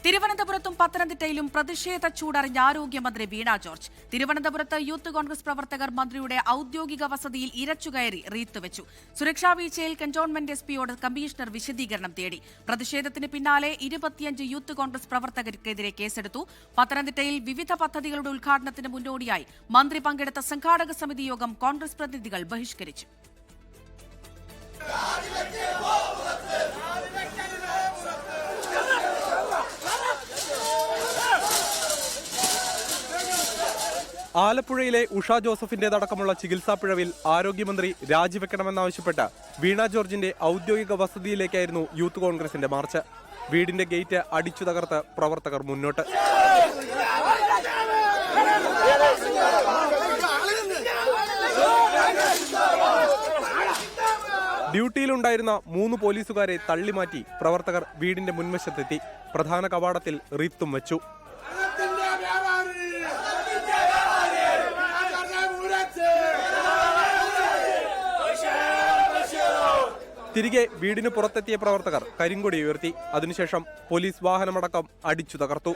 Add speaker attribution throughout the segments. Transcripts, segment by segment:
Speaker 1: തിരുവനന്തപുരത്തും പത്തനംതിട്ടയിലും പ്രതിഷേധ ചൂടറിഞ്ഞ ആരോഗ്യമന്ത്രി വീണ ജോർജ്. തിരുവനന്തപുരത്ത് യൂത്ത് കോൺഗ്രസ് പ്രവർത്തകർ മന്ത്രിയുടെ ഔദ്യോഗിക വസതിയിൽ ഇരച്ചുകയറി റീത്ത് വെച്ചു. സുരക്ഷാ വീഴ്ചയിൽ കന്റോൺമെന്റ് എസ്പിയോട് കമ്മീഷണർ വിശദീകരണം തേടി. പ്രതിഷേധത്തിന് പിന്നാലെ 25 യൂത്ത് കോൺഗ്രസ് പ്രവർത്തകർക്കെതിരെ കേസെടുത്തു. പത്തനംതിട്ടയിൽ വിവിധ പദ്ധതികളുടെ ഉദ്ഘാടനത്തിന് മുന്നോടിയായി മന്ത്രി പങ്കെടുത്ത സംഘാടക സമിതി യോഗം കോൺഗ്രസ് പ്രതിനിധികൾ ബഹിഷ്കരിച്ചു.
Speaker 2: ആലപ്പുഴയിലെ ഉഷ ജോസഫിന്റേതടക്കമുള്ള ചികിത്സാ പിഴവിൽ ആരോഗ്യമന്ത്രി രാജിവെക്കണമെന്നാവശ്യപ്പെട്ട് വീണ ജോർജിന്റെ ഔദ്യോഗിക വസതിയിലേക്കായിരുന്നു യൂത്ത് കോൺഗ്രസിന്റെ മാർച്ച്. വീടിന്റെ ഗേറ്റ് അടിച്ചു തകർത്ത് പ്രവർത്തകർ മുന്നോട്ട്. ഡ്യൂട്ടിയിലുണ്ടായിരുന്ന 3 പോലീസുകാരെ തള്ളിമാറ്റി പ്രവർത്തകർ വീടിന്റെ മുൻവശത്തെത്തി. പ്രധാന കവാടത്തിൽ റീത്തും വെച്ചു. തിരികെ വീടിന് പുറത്തെത്തിയ പ്രവർത്തകർ കരിങ്കൊടി ഉയർത്തി. അതിനുശേഷം പോലീസ് വാഹനമടക്കം അടിച്ചു തകർത്തു.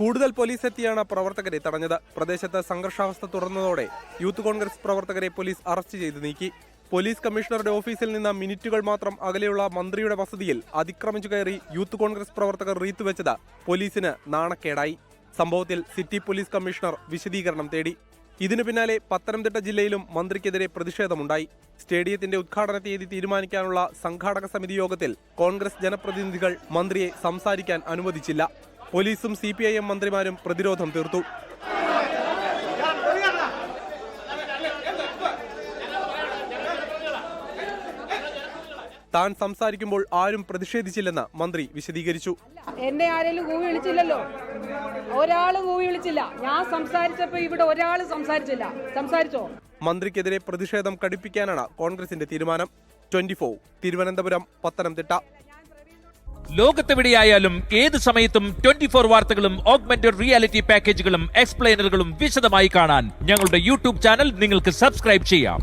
Speaker 2: കൂടുതൽ പോലീസ് എത്തിയാണ് പ്രവർത്തകരെ തടഞ്ഞത്. പ്രദേശത്ത് സംഘർഷാവസ്ഥ തുടർന്നതോടെ യൂത്ത് കോൺഗ്രസ് പ്രവർത്തകരെ പോലീസ് അറസ്റ്റ് ചെയ്ത് നീക്കി. പോലീസ് കമ്മീഷണറുടെ ഓഫീസിൽ നിന്ന് മിനിറ്റുകൾ മാത്രം അകലെയുള്ള മന്ത്രിയുടെ വസതിയിൽ അതിക്രമിച്ചു കയറി യൂത്ത് കോൺഗ്രസ് പ്രവർത്തകർ റീത്ത് വെച്ചത് പോലീസിന് നാണക്കേടായി. സംഭവത്തിൽ സിറ്റി പോലീസ് കമ്മീഷണർ വിശദീകരണം തേടി. ഇതിനു പിന്നാലെ പത്തനംതിട്ട ജില്ലയിലും മന്ത്രിക്കെതിരെ പ്രതിഷേധമുണ്ടായി. സ്റ്റേഡിയത്തിന്റെ ഉദ്ഘാടന തീയതി തീരുമാനിക്കാനുള്ള സംഘാടക സമിതി യോഗത്തിൽ കോൺഗ്രസ് ജനപ്രതിനിധികൾ മന്ത്രിയെ സംസാരിക്കാൻ അനുവദിച്ചില്ല. പോലീസും CPIM മന്ത്രിമാരും പ്രതിരോധം തീർത്തു. താൻ സംസാരിക്കുമ്പോൾ ആരും പ്രതിഷേധിച്ചില്ലെന്ന് മന്ത്രി വിശദീകരിച്ചു.
Speaker 3: എന്നെ ആരെങ്കിലും കൂവി വിളിച്ചില്ലല്ലോ, ഒരാളും കൂവി വിളിച്ചില്ല. ഞാൻ സംസാരിച്ചപ്പോ ഇവിടെ ഒരാളും സംസാരിച്ചോ?
Speaker 2: മന്ത്രിക്കെതിരെ പ്രതിഷേധം കടുപ്പിക്കാനാണ് കോൺഗ്രസിന്റെ തീരുമാനം. 24 തിരുവനന്തപുരം, പത്തനംതിട്ട.
Speaker 4: ലോകത്തെവിടെയായാലും ഏത് സമയത്തും 24 വാർത്തകളും ഓഗ്മെന്റഡ് റിയാലിറ്റി പാക്കേജുകളും എക്സ്പ്ലെയിനറുകളും വിശദമായി കാണാൻ ഞങ്ങളുടെ YouTube ചാനൽ നിങ്ങൾക്ക് സബ്സ്ക്രൈബ് ചെയ്യാം.